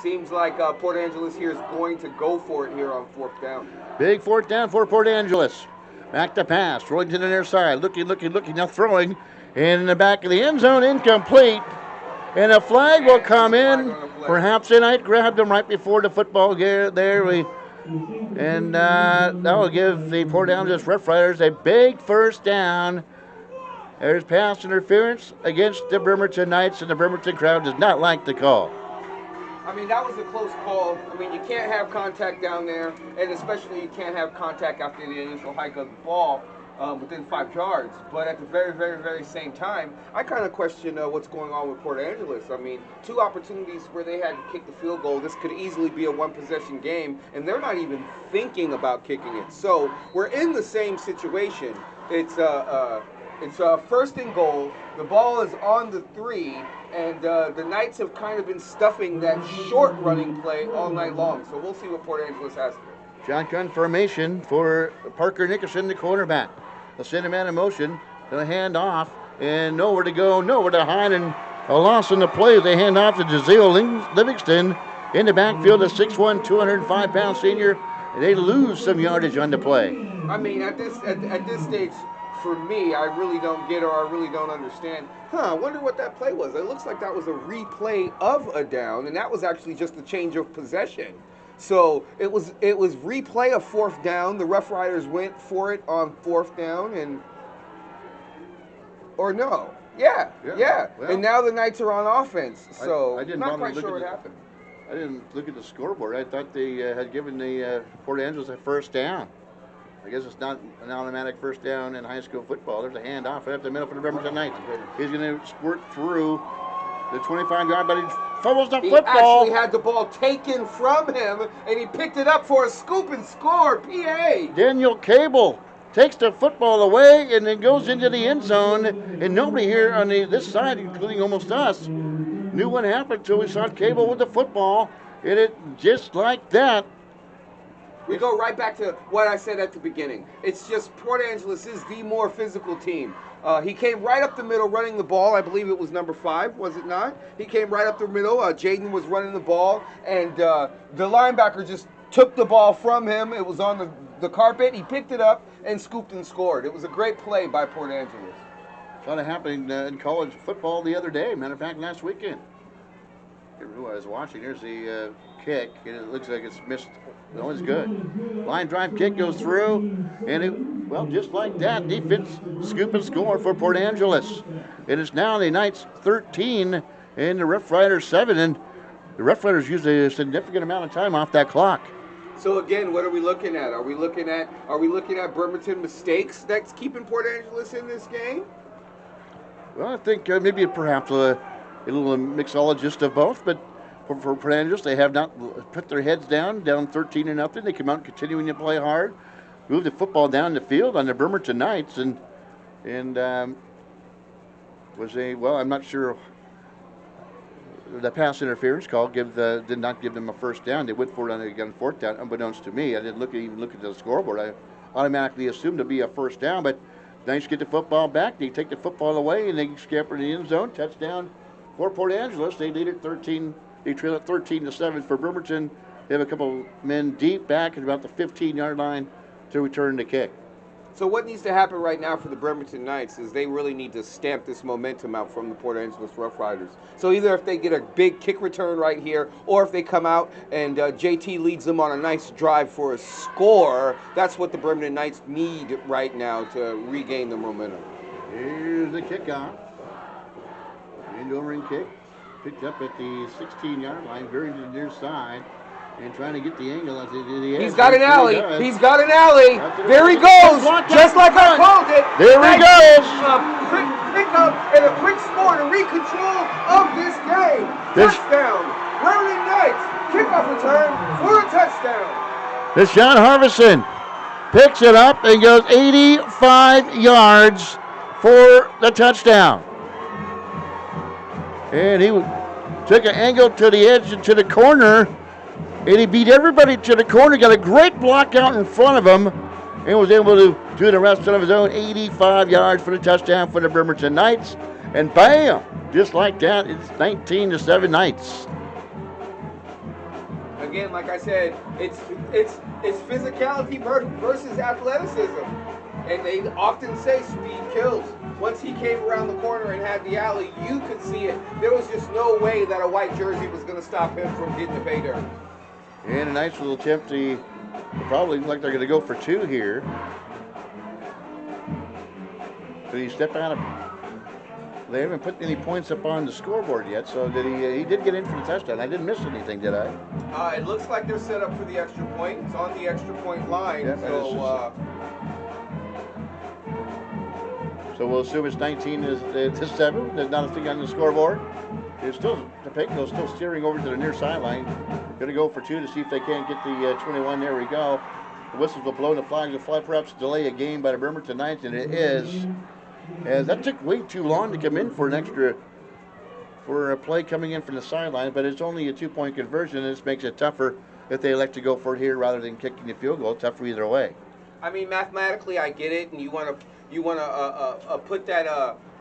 Seems like Port Angeles here is going to go for it here on fourth down. Big fourth down for Port Angeles. Back to pass. Rolling to the near side. Looking. Now throwing in the back of the end zone. Incomplete. And a flag will come in. Perhaps they might grab them right before the football there. That will give the Port Angeles Roughriders a big first down. There's pass interference against the Bremerton Knights, and the Bremerton crowd does not like the call. I mean, that was a close call. I mean, you can't have contact down there, and especially you can't have contact after the initial hike of the ball within 5 yards. But at the very, very, very same time, I kind of question what's going on with Port Angeles. I mean, 2 opportunities where they had to kick the field goal. This could easily be a one-possession game, and they're not even thinking about kicking it. So we're in the same situation. It's first and goal. The ball is on the 3, and the Knights have kind of been stuffing that short running play all night long. So we'll see what Port Angeles has. Shotgun formation for Parker Nickerson, the cornerback. They'll send him out of motion. They'll hand off, and nowhere to go, nowhere to hide, and a loss in the play as they hand off to Jazeel Livingston in the backfield, a 6'1", 205-pound senior. They lose some yardage on the play. I mean, at this stage, for me, I really don't get or I really don't understand. I wonder what that play was. It looks like that was a replay of a down, and that was actually just a change of possession. So it was replay of fourth down. The Rough Riders went for it on fourth down, or no. Yeah. Well, and now the Knights are on offense. So I didn't not quite sure what happened. I didn't look at the scoreboard. I thought they had given the Port Angeles a first down. I guess it's not an automatic first down in high school football. There's a handoff right up the middle for the Bremerton Knights. He's going to squirt through the 25-yard, but he fumbles the football. He actually had the ball taken from him, and he picked it up for a scoop and score. PA. Daniel Cable takes the football away and then goes into the end zone, and nobody here on this side, including almost us, knew what happened until we saw Cable with the football, and it just like that. We go right back to what I said at the beginning. It's just Port Angeles is the more physical team. He came right up the middle running the ball. I believe it was number 5, was it not? He came right up the middle. Jaden was running the ball, and the linebacker just took the ball from him. It was on the carpet. He picked it up and scooped and scored. It was a great play by Port Angeles. Saw it happening in college football the other day. Matter of fact, last weekend. I don't know who I was watching. There's the kick, and it looks like it's missed. No, it's good. Line drive kick goes through, and just like that, defense scoop and score for Port Angeles. It is now the Knights 13 and the Rough Riders 7, and the Rough Riders used a significant amount of time off that clock. So again, what are we looking at? Are we looking at Bremerton mistakes that's keeping Port Angeles in this game? Well, I think maybe perhaps a little mixologist of both, but for Port Angeles, they have not put their heads down 13-0. They come out continuing to play hard, move the football down the field on the Bremerton Knights, and I'm not sure. The pass interference call did not give them a first down. They went for it on fourth down, unbeknownst to me. I didn't even look at the scoreboard. I automatically assumed to be a first down, but the Knights get the football back. They take the football away, and they scamper in the end zone. Touchdown for Port Angeles. They lead it 13. They trail it 13-7 for Bremerton. They have a couple men deep back at about the 15-yard line to return the kick. So what needs to happen right now for the Bremerton Knights is they really need to stamp this momentum out from the Port Angeles Rough Riders. So either if they get a big kick return right here, or if they come out and JT leads them on a nice drive for a score, that's what the Bremerton Knights need right now to regain the momentum. Here's the kickoff. End-over-end kick. Picked up at the 16-yard line, very to the near side, and trying to get the angle at the edge. He's got an alley. He's got an alley. There he goes, just like I called it. There he goes. A quick pickup and a quick score to recontrol of this game. Touchdown. Bremerton Knights. Kickoff return for a touchdown. Deshaun Harvison picks it up and goes 85 yards for the touchdown. And he took an angle to the edge and to the corner, and he beat everybody to the corner, got a great block out in front of him, and was able to do the rest of his own 85 yards for the touchdown for the Bremerton Knights. And bam, just like that, it's 19-7 Knights. Again, like I said, it's physicality versus athleticism, and they often say speed kills. Once he came around the corner and had the alley, you could see it. There was just no way that a white jersey was going to stop him from getting the pay dirt. And a nice little attempt. They probably look like they're going to go for two here. So he stepped out of. They haven't put any points up on the scoreboard yet, so did he did get in for the touchdown. I didn't miss anything, did I? It looks like they're set up for the extra point. It's on the extra point line. Yep, so we'll assume it's 19-7. There's not a thing on the scoreboard. It's still, Topeka's still steering over to the near sideline. Going to go for two to see if they can't get the 21. There we go. The whistles will blow, the flags will fly. Perhaps delay a game by the Bremerton Knights, and it is. As that took way too long to come in for a play coming in from the sideline, but it's only a 2-point conversion, and this makes it tougher if they elect to go for it here rather than kicking the field goal. Tougher either way. I mean, mathematically, I get it, and you want to put that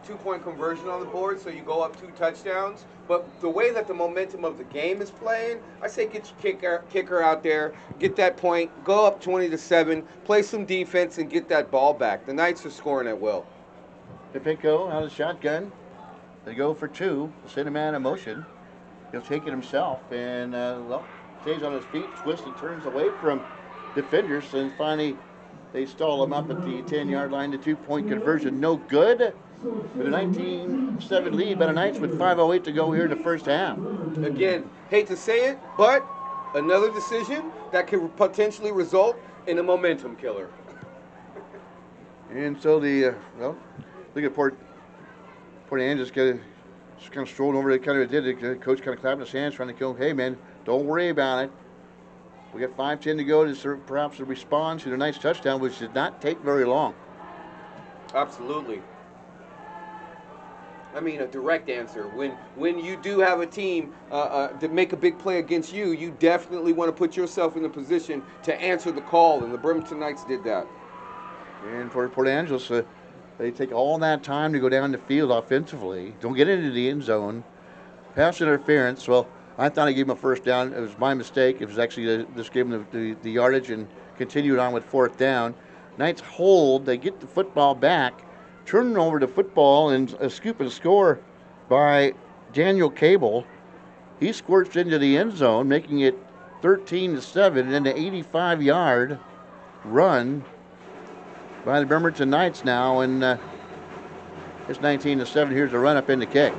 2-point conversion on the board, so you go up 2 touchdowns. But the way that the momentum of the game is playing, I say get your kicker out there, get that point, go up 20-7, play some defense, and get that ball back. The Knights are scoring at will. Topeka out of the shotgun. They go for two. Send a man in motion. He'll take it himself and stays on his feet, twists and turns away from defenders, and finally they stall him up at the 10-yard line. The 2-point conversion, no good. With a 19-7 lead by the Knights with 5:08 to go here in the first half. Again, hate to say it, but another decision that could potentially result in a momentum killer. And so look at Port Angeles just kind of strolling over. The coach kind of clapping his hands, trying to go, hey man, don't worry about it. We got 5:10 to go to perhaps respond to the Knights touchdown, which did not take very long. Absolutely. I mean, a direct answer. When you do have a team to make a big play against you, you definitely want to put yourself in a position to answer the call, and the Bremerton Knights did that. And for Port Angeles, they take all that time to go down the field offensively. Don't get into the end zone. Pass interference. Well, I thought I gave him a first down. It was my mistake. It was actually just gave him the yardage and continued on with 4th down. Knights hold. They get the football back, turning over the football, and a scoop and score by Daniel Cable. He squirts into the end zone, making it 13-7, and then the 85-yard run by the Bremerton Knights now, and it's 19-7. Here's a run up in the kick.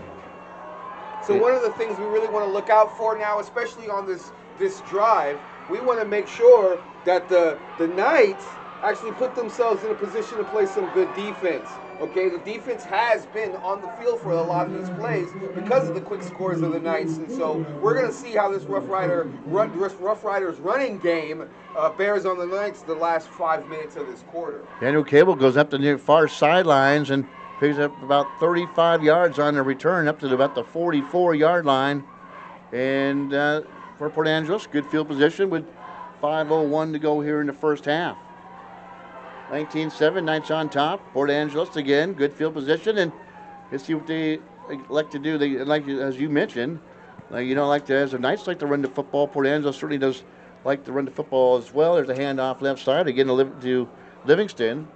So one of the things we really want to look out for now, especially on this drive, we want to make sure that the Knights actually put themselves in a position to play some good defense. Okay, the defense has been on the field for a lot of these plays because of the quick scores of the Knights, and so we're going to see how this Rough Riders running game bears on the Knights the last 5 minutes of this quarter. Daniel Cable goes up to the far sidelines and picks up about 35 yards on the return, up to about the 44-yard line. And for Port Angeles, good field position with 5:01 to go here in the first half. 19-7, Knights on top. Port Angeles again, good field position, and let's see what they like to do. They like, as you mentioned, as the Knights like to run the football. Port Angeles certainly does like to run the football as well. There's a handoff left side again to Livingston.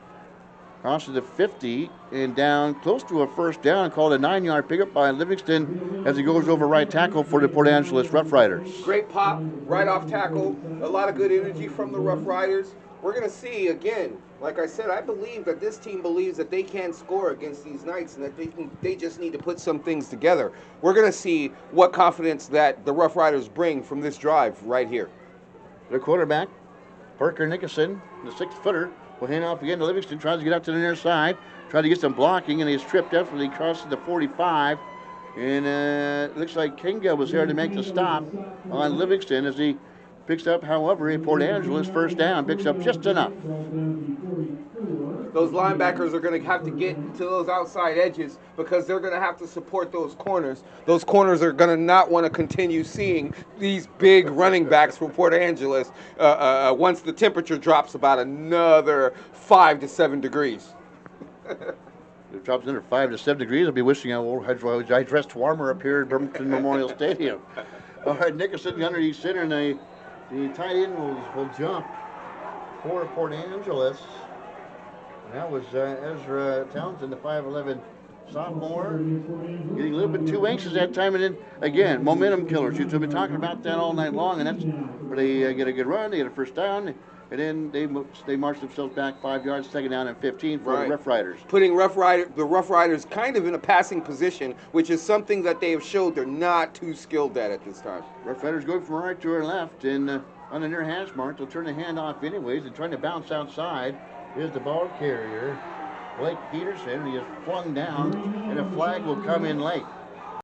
Crosses the 50 and down close to a first down, called a 9-yard pickup by Livingston as he goes over right tackle for the Port Angeles Roughriders. Great pop, right off tackle. A lot of good energy from the Roughriders. We're going to see, again, like I said, I believe that this team believes that they can score against these Knights and that they just need to put some things together. We're going to see what confidence that the Roughriders bring from this drive right here. The quarterback, Parker Nickerson, the 6-footer, will hand off again to Livingston, tries to get out to the near side, trying to get some blocking, and he's tripped after he crosses the 45. And it looks like Kinga was there to make the stop on Livingston as he picks up, however, a Port Angeles first down, picks up just enough. Those linebackers are going to have to get to those outside edges because they're going to have to support those corners. Those corners are going to not want to continue seeing these big running backs from Port Angeles once the temperature drops about another 5 to 7 degrees. If it drops another 5 to 7 degrees, I'll be wishing I dressed warmer up here at Bremerton Memorial Stadium. All right, Nickerson underneath center, and The tight end will jump for Port Angeles. And that was Ezra Townsend, the 5'11" sophomore. Getting a little bit too anxious that time, and then again, momentum killers. We've been talking about that all night long, and that's where they get a good run, they get a first down, and then they march themselves back 5 yards, second down and 15 for the Rough Riders. Putting the Rough Riders kind of in a passing position, which is something that they have showed they're not too skilled at this time. Rough Riders going from right to left, and on the near hash mark, they'll turn the hand off anyways, and trying to bounce outside is the ball carrier, Blake Peterson. He is flung down, and a flag will come in late.